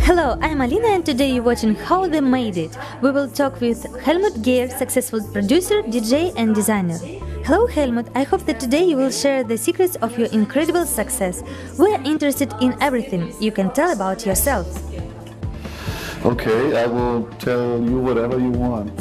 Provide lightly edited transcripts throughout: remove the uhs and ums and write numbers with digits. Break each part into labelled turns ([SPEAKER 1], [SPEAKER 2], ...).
[SPEAKER 1] Hello, I'm Alina and today you're watching How They Made It. We will talk with Helmut Gehr, successful producer, DJ and designer. Hello Helmut, I hope that today you will share the secrets of your incredible success. We are interested in everything you can tell about yourself.
[SPEAKER 2] Okay, I will tell you whatever you want.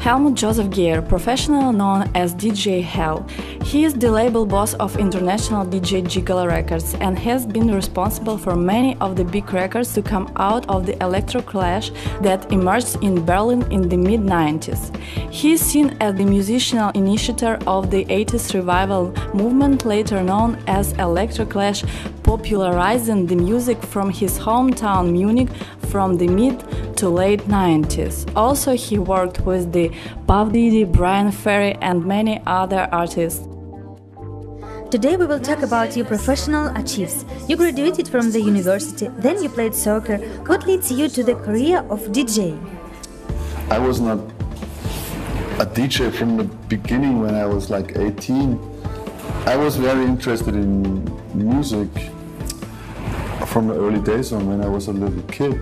[SPEAKER 3] Helmut Joseph Gehr, professional known as DJ Hell. He is the label boss of international DJ Gigolo Records and has been responsible for many of the big records to come out of the electro clash that emerged in Berlin in the mid-90s. He is seen as the musical initiator of the 80s revival movement, later known as electro clash, popularizing the music from his hometown Munich from the mid to late 90s. Also, he worked with the Puff Daddy, Brian Ferry and many other artists.
[SPEAKER 1] Today we will talk about your professional achievements. You graduated from the university, then you played soccer. What leads you to the career of DJ?
[SPEAKER 2] I was not a DJ from the beginning when I was like 18. I was very interested in music from the early days on. When I was a little kid,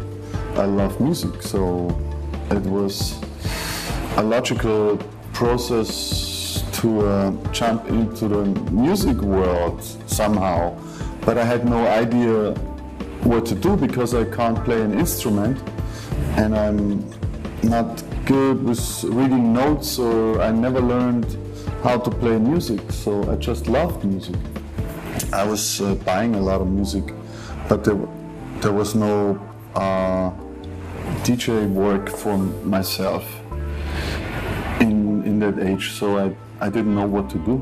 [SPEAKER 2] I loved music, so it was a logical process to jump into the music world somehow. But I had no idea what to do because I can't play an instrument and I'm not good with reading notes, or I never learned how to play music, so I just loved music. I was buying a lot of music, but there was no DJ work for myself in that age, so I didn't know what to do.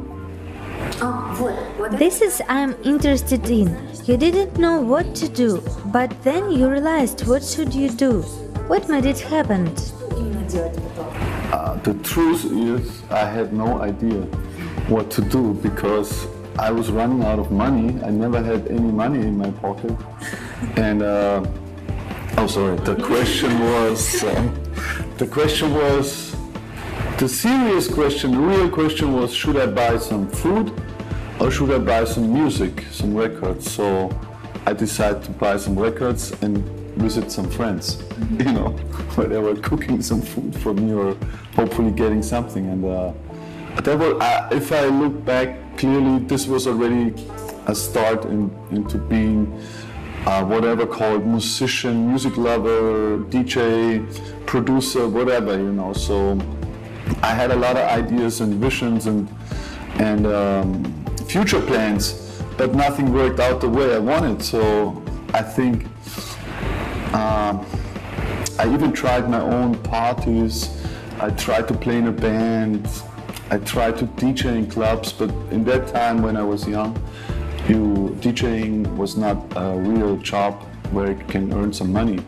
[SPEAKER 1] This is I'm interested in. You didn't know what to do, but then you realized what should you do. What made it happen?
[SPEAKER 2] The truth is I had no idea what to do because I was running out of money. I never had any money in my pocket. And the serious question, the real question was, should I buy some food or should I buy some music, some records? So I decided to buy some records and visit some friends, you know, where they were cooking some food for me or hopefully getting something. And if I look back clearly, this was already a start into being whatever called musician, music lover, DJ, producer, whatever, you know. So I had a lot of ideas and visions and future plans, but nothing worked out the way I wanted. So I think I even tried my own parties. I tried to play in a band. I tried to DJ in clubs, but in that time when I was young, DJing was not a real job where you can earn some money.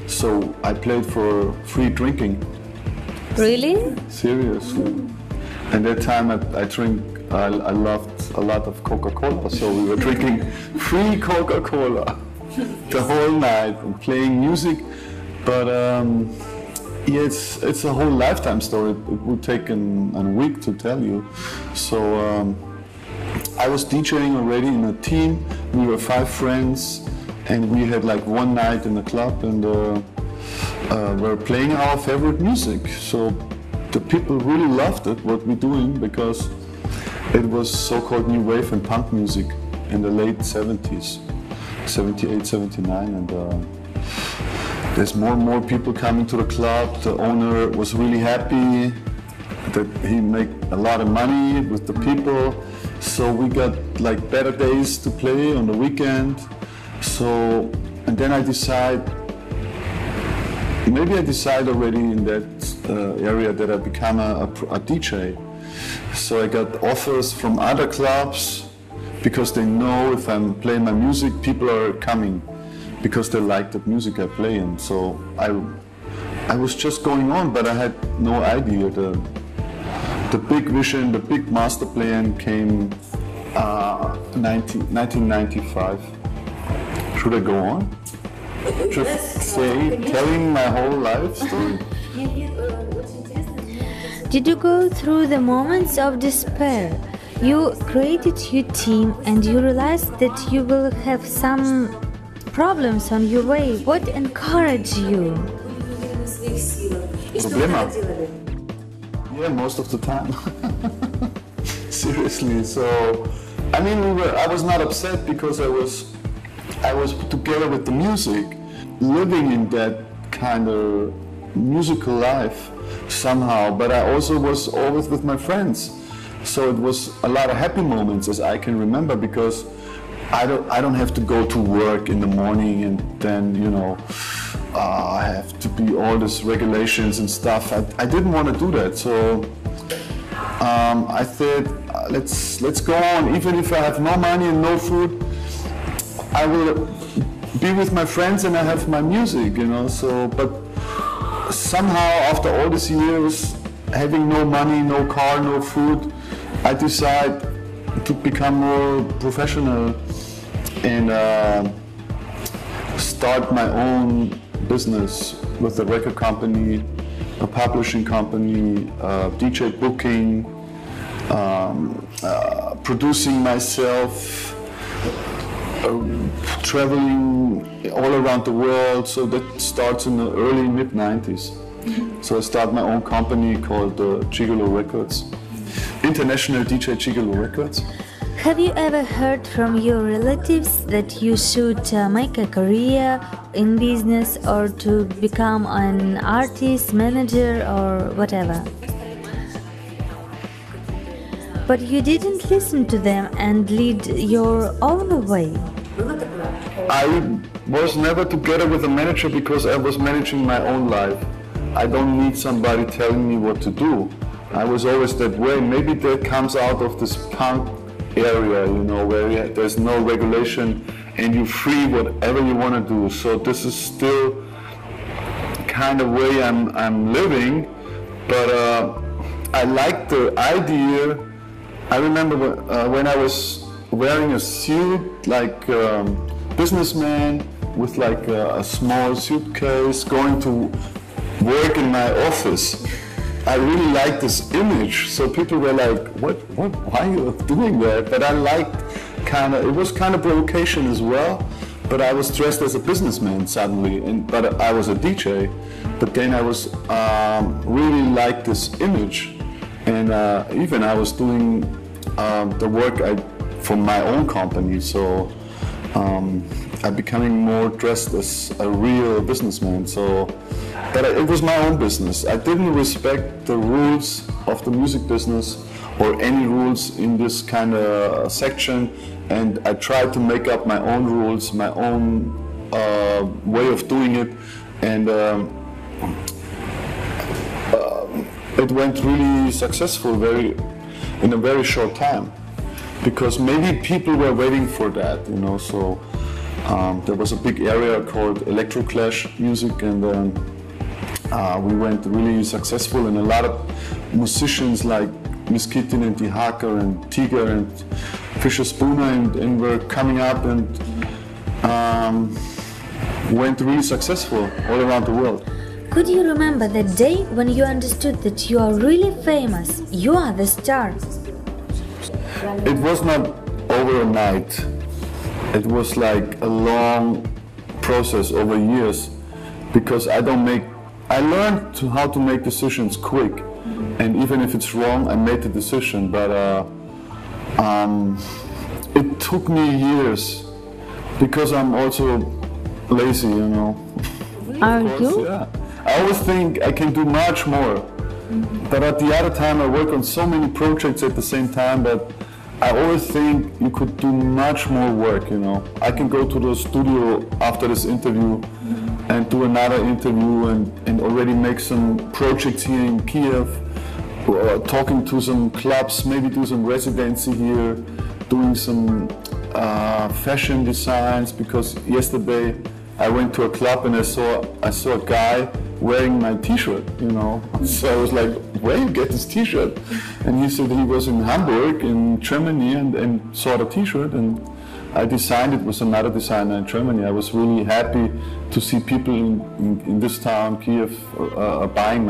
[SPEAKER 2] So I played for free drinking.
[SPEAKER 1] Really?
[SPEAKER 2] Seriously. And that time I loved a lot of Coca-Cola, so we were drinking free Coca-Cola the whole night and playing music. But yeah, it's a whole lifetime story. It would take a week to tell you. So I was DJing already in a team. We were 5 friends and we had like one night in the club and we're playing our favorite music. So the people really loved it, what we're doing, because it was so-called new wave and punk music in the late 70s, 78, 79. And there's more and more people coming to the club. The owner was really happy that he made a lot of money with the people. So we got like better days to play on the weekend. So, and then I decide already in that area that I become a DJ. So I got offers from other clubs because they know if I'm playing my music, people are coming because they like the music I play. And so I was just going on, but I had no idea. The big vision, the big master plan came 1995. Should I go on? Just telling my whole life story?
[SPEAKER 1] Did you go through the moments of despair? You created your team and you realized that you will have some problems on your way. What encouraged you?
[SPEAKER 2] Problema? Yeah, most of the time. Seriously. So, I mean, I was not upset because I was together with the music, living in that kind of musical life somehow. But I also was always with my friends. So it was a lot of happy moments as I can remember, because I don't have to go to work in the morning and then, you know, I have to be all these regulations and stuff. I didn't want to do that. So I said, let's go on. Even if I have no money and no food, I will be with my friends and I have my music, you know. So, but somehow after all these years, having no money, no car, no food, I decided to become more professional and start my own business with a record company, a publishing company, DJ booking, producing myself, traveling all around the world. So that starts in the early mid-90s. So I started my own company called Gigolo Records, International DJ Gigolo Records.
[SPEAKER 1] Have you ever heard from your relatives that you should make a career in business or to become an artist, manager or whatever? But you didn't listen to them and lead your own way.
[SPEAKER 2] I was never together with a manager because I was managing my own life. I don't need somebody telling me what to do. I was always that way. Maybe that comes out of this punk area, you know, where there's no regulation and you're free whatever you want to do. So this is still kind of way I'm living, but I like the idea. I remember when I was wearing a suit, like businessman with like a small suitcase, going to work in my office. I really liked this image, so people were like, why are you doing that? But I liked it was kind of provocation as well, but I was dressed as a businessman suddenly, but I was a DJ. But then I was really liked this image, and even I was doing the work for my own company, so I'm becoming more dressed as a real businessman. So. But it was my own business. I didn't respect the rules of the music business or any rules in this kind of section, and I tried to make up my own rules, my own way of doing it, and it went really successful in a very short time, because maybe people were waiting for that, you know. So there was a big area called Electro Clash music, and we went really successful, and a lot of musicians like Miss Kittin and Die Hacker and Tiger and Fisher Spooner and were coming up and went really successful all around the world.
[SPEAKER 1] Could you remember that day when you understood that you are really famous? You are the star.
[SPEAKER 2] It was not overnight. It was like a long process over years, because I learned how to make decisions quick, and even if it's wrong, I made the decision. But it took me years, because I'm also lazy, you know.
[SPEAKER 1] Are you?
[SPEAKER 2] Yeah. I always think I can do much more, but at the other time I work on so many projects at the same time that I always think you could do much more work, you know. I can go to the studio after this interview and do another interview and already make some projects here in Kiev, talking to some clubs, maybe do some residency here, doing some fashion designs, because yesterday I went to a club and I saw a guy wearing my t-shirt, you know. So I was like, where you get this t-shirt? And he said he was in Hamburg in Germany and saw the t-shirt, and I designed it with another designer in Germany. I was really happy to see people in this town, Kiev, buying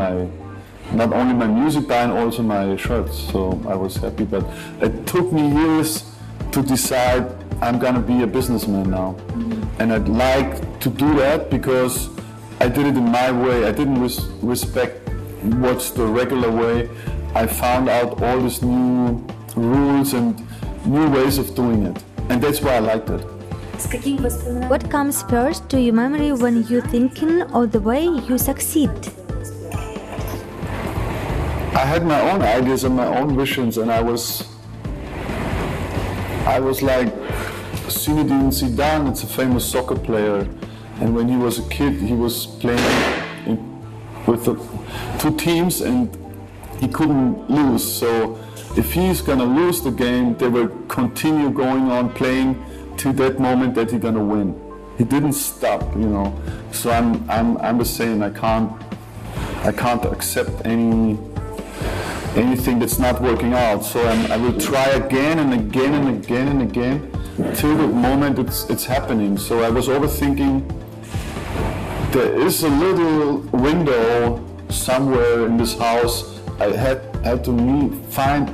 [SPEAKER 2] not only my music buying, also my shirts. So I was happy, but it took me years to decide I'm gonna be a businessman now. And I'd like to do that because I did it in my way. I didn't respect what's the regular way. I found out all these new rules and new ways of doing it. And that's why I liked it.
[SPEAKER 1] What comes first to your memory when you're thinking of the way you succeed?
[SPEAKER 2] I had my own ideas and my own visions, and I was like Zinedine Zidane. It's a famous soccer player, and when he was a kid, he was playing with the two teams, and he couldn't lose. So if he's gonna lose the game, they will continue going on playing to that moment that he's gonna win. He didn't stop, you know. So I'm the same. I can't accept anything that's not working out. So I will try again and again and again and again till the moment it's happening. So I was overthinking. There is a little window somewhere in this house. I had to find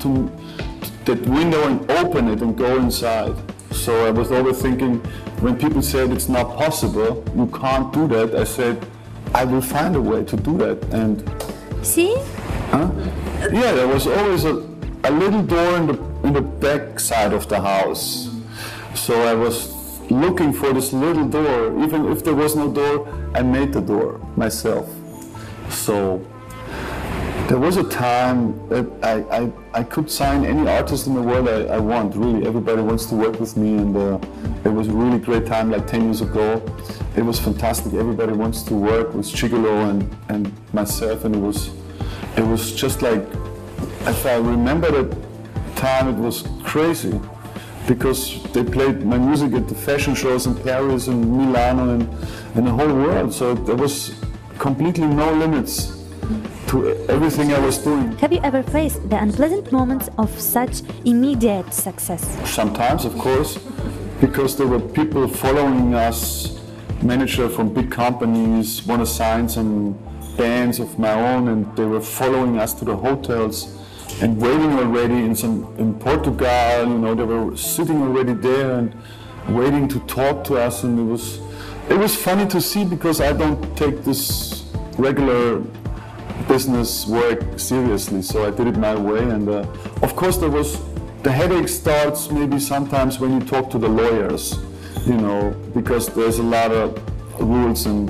[SPEAKER 2] that window and open it and go inside. So I was overthinking. When people said it's not possible, you can't do that, I said, I will find a way to do that. And
[SPEAKER 1] see?
[SPEAKER 2] Huh? Yeah, there was always a little door in the back side of the house. So I was looking for this little door. Even if there was no door, I made the door myself. So there was a time that I could sign any artist in the world I want, really. Everybody wants to work with me, and it was a really great time, like 10 years ago. It was fantastic. Everybody wants to work with Gigolo and myself, and it was just like, if I remember that time, it was crazy, because they played my music at the fashion shows in Paris and Milano and the whole world. So there was completely no limits to everything I was doing.
[SPEAKER 1] Have you ever faced the unpleasant moments of such immediate success?
[SPEAKER 2] Sometimes, of course, because there were people following us, manager from big companies, want to sign some bands of my own, and they were following us to the hotels and waiting already in Portugal. You know, they were sitting already there and waiting to talk to us, and it was funny to see, because I don't take this regular business work seriously, so I did it my way. And of course the headache starts maybe sometimes when you talk to the lawyers, you know, because there's a lot of rules and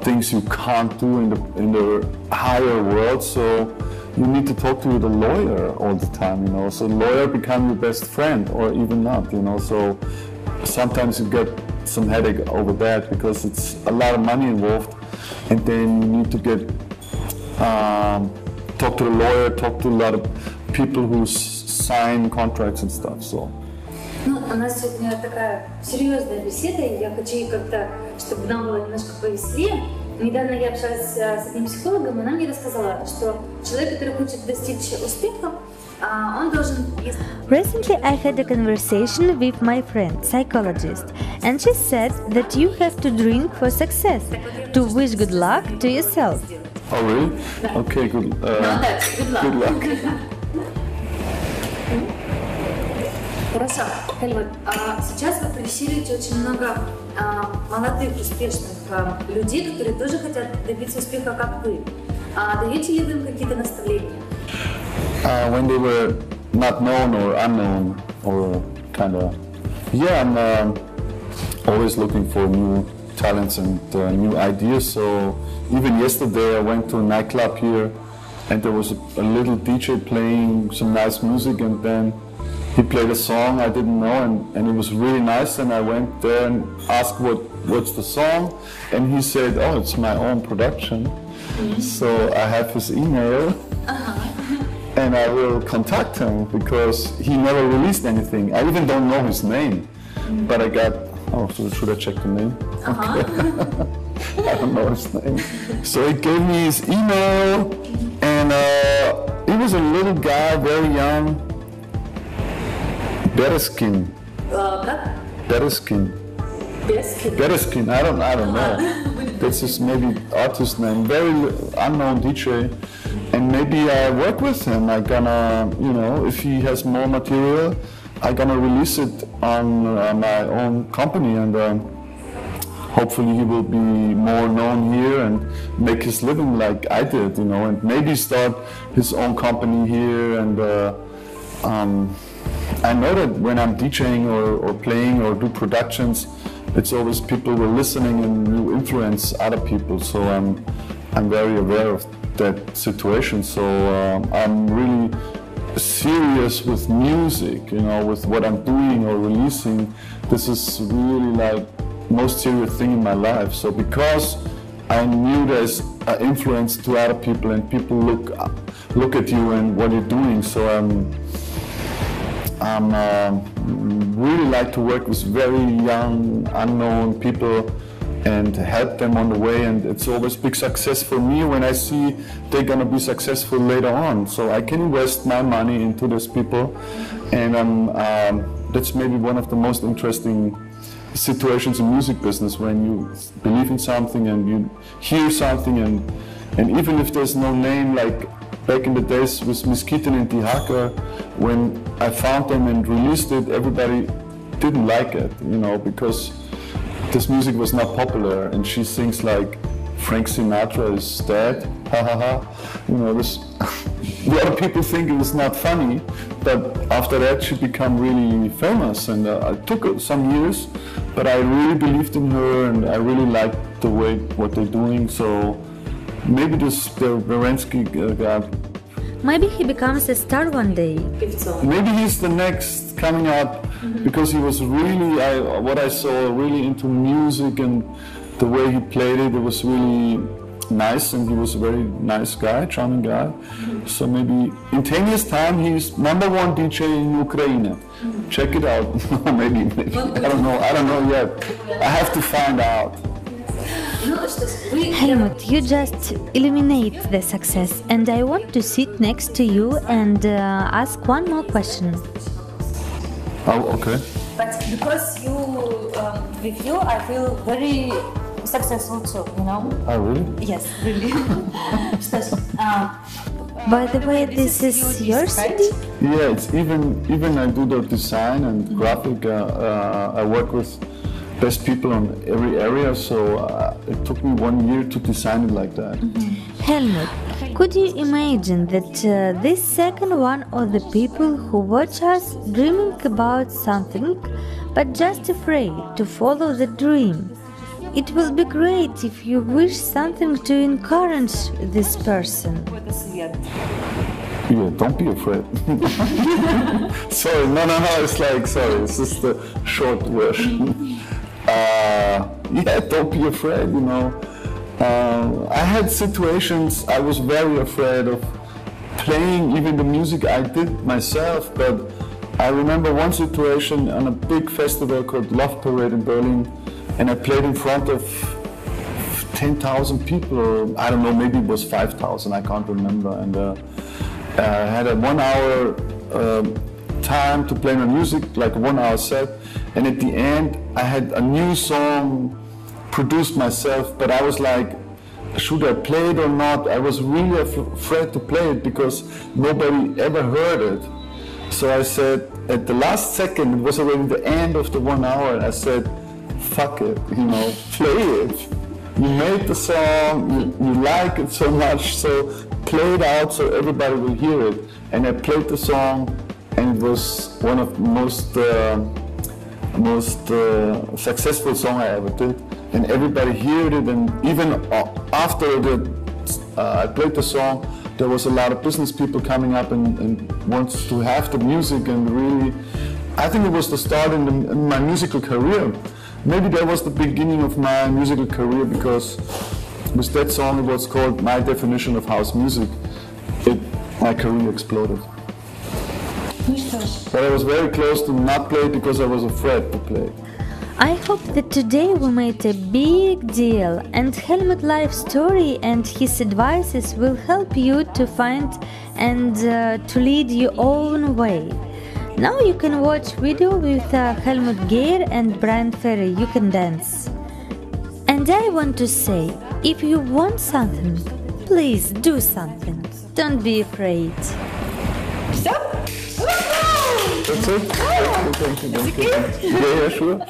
[SPEAKER 2] things you can't do in the higher world, so you need to talk to the lawyer all the time, you know. So the lawyer becomes your best friend, or even not, you know. So sometimes you get some headache over that, because it's a lot of money involved. And then you need to talk to the lawyer, talk to a lot of people who sign contracts and stuff. So.
[SPEAKER 4] Ну, у нас сегодня такая серьезная беседа, и я хочу ей как-то, чтобы нам было немножко повеселее. Недавно я общалась с одним психологом, и она мне рассказала, что человек, который хочет достичь успеха, он должен...
[SPEAKER 1] Recently, I had a conversation with my friend, psychologist, and she said that you have to drink for success, to wish good luck to yourself.
[SPEAKER 2] Oh, really? Okay, good luck.
[SPEAKER 4] Хорошо, Хельмут, сейчас вы пересилите очень много молодых, успешных людей, которые тоже хотят добиться успеха, как вы. Даете ли вы им какие-то наставления?
[SPEAKER 2] When they were not known or unknown, or kind of, yeah, I'm always looking for new talents and new ideas. So even yesterday I went to a nightclub here, and there was a little DJ playing some nice music, and then he played a song I didn't know, and it was really nice, and I went there and asked what's the song, and he said, oh, it's my own production. Mm-hmm. So I have his email. And I will contact him, because he never released anything. I even don't know his name, but I got, should I check the name? Okay. I don't know his name. So he gave me his email, and he was a little guy, very young. Bereskin. Bereskin. I don't know. that's his maybe artist name, very unknown DJ, and maybe I work with him. I gonna, you know, if he has more material, I gonna release it on my own company, and hopefully he will be more known here and make his living like I did, you know, and maybe start his own company here. And I know that when I'm DJing or playing or do productions, it's always people who are listening and you influence other people. So I'm very aware of that situation. So I'm really serious with music, you know, with what I'm doing or releasing. This is really like most serious thing in my life. So because I knew there's an influence to other people and people look at you and what you're doing. So I'm really like to work with very young, unknown people and help them on the way, and it's always big success for me when I see they're gonna be successful later on. So I can invest my money into these people, and that's maybe one of the most interesting situations in music business, when you believe in something and you hear something, and even if there's no name, like back in the days with Miss Kitten and the Hacker, when I found them and released it, everybody didn't like it, you know, because this music was not popular, and she sings like Frank Sinatra is dead, ha ha ha, you know, this. A lot of people think it was not funny, but after that she became really famous, and it took some years, but I really believed in her and I really liked the way what they're doing. So maybe this Berensky guy.
[SPEAKER 1] Maybe he becomes a star one day.
[SPEAKER 2] Maybe he's the next coming up, because he was really, what I saw, really into music, and the way he played it, it was really nice, and he was a very nice guy, charming guy. So maybe in 10 years time he's #1 DJ in Ukraine. Check it out. maybe I don't know yet. I have to find out.
[SPEAKER 1] Helmut, you just illuminate the success, and I want to sit next to you and ask one more question.
[SPEAKER 2] Oh, okay.
[SPEAKER 4] But because you, with you, I feel very successful too, you know?
[SPEAKER 2] Oh, really?
[SPEAKER 4] Yes, really.
[SPEAKER 1] By the way, this is your CD?
[SPEAKER 2] Yeah, it's even I do the design and graphic. I work with best people on every area, so it took me 1 year to design it like that.
[SPEAKER 1] Helmut, could you imagine that this second one of the people who watch us dreaming about something, but just afraid to follow the dream? It will be great if you wish something to encourage this person.
[SPEAKER 2] Yeah, don't be afraid. Sorry, no, it's like, sorry, it's just the short version. Yeah, don't be afraid, you know. I had situations I was very afraid of playing even the music I did myself, but I remember one situation on a big festival called Love Parade in Berlin, and I played in front of 10,000 people, or I don't know, maybe it was 5,000, I can't remember. And I had a 1 hour time to play my music, like a 1 hour set. And at the end, I had a new song produced myself, but I was like, should I play it or not? I was really afraid to play it because nobody ever heard it. So I said, at the last second, it was already the end of the 1 hour, and I said, fuck it, you know, play it. You made the song, you like it so much, so play it out so everybody will hear it. And I played the song, and it was one of the most successful song I ever did. And everybody heard it, and even after I played the song, there was a lot of business people coming up and wants to have the music, and really, I think it was the start in my musical career. Maybe that was the beginning of my musical career, because with that song, it was called My Definition of House Music. My career exploded. But I was very close to not play because I was afraid to play.
[SPEAKER 1] I hope that today we made a big deal, and Helmut's life story and his advices will help you to find and to lead your own way. Now you can watch video with Helmut Gehr and Brian Ferry, You Can Dance. And And I want to say, if you want something, please do something. Don't be afraid.
[SPEAKER 3] Все?
[SPEAKER 2] That's it? Thank you. Yeah, sure.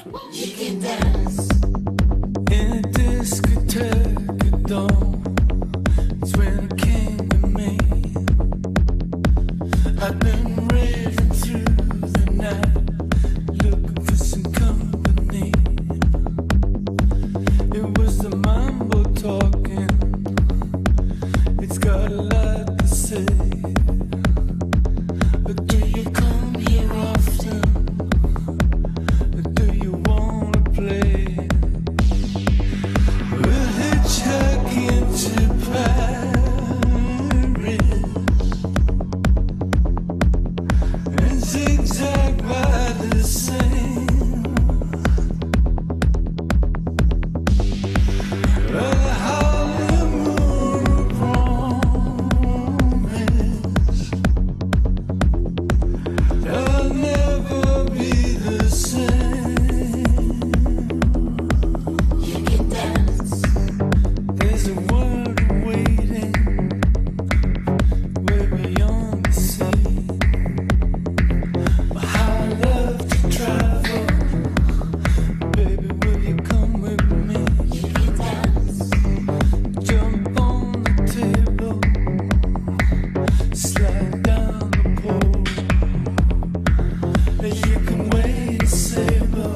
[SPEAKER 5] In a discotheque at dawn, it's when it came to me. I've been raving through the night, looking for some company. It was the mambo talking, it's got a lot to say. But do you come here often? Or do you wanna play? We'll hitchhike into Paris and zigzag by the Seine. The honeymoon promise, they'll never be the same. You can dance. There's a world waiting way beyond the sea. How I love to travel, baby, will you come with me? You can dance. Jump on the table, slide down the pole. You can wait a saber,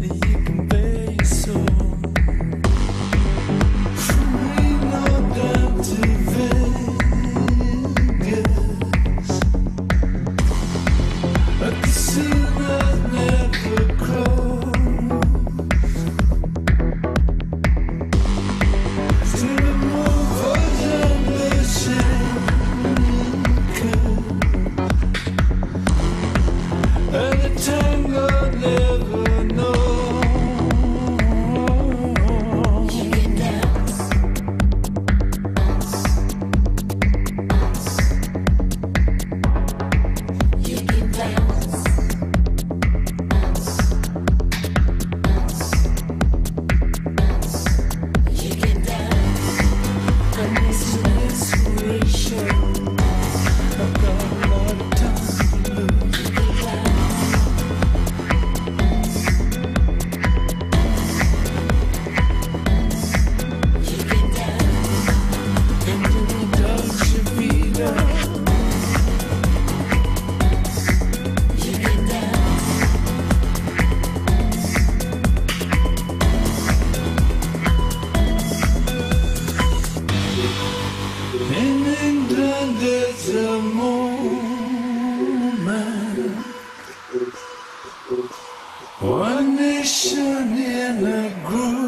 [SPEAKER 5] you can pay your soul. Reno down to Vegas, a casino never closed. To the movers and the shakers, and the tango never knows. You can dance. You can dance. You can dance. And it's an inspiration. I've got a lot of time to lose. You can dance. You can dance. And you Dolce Vita. You can dance. In England there's a moment, one nation in a group.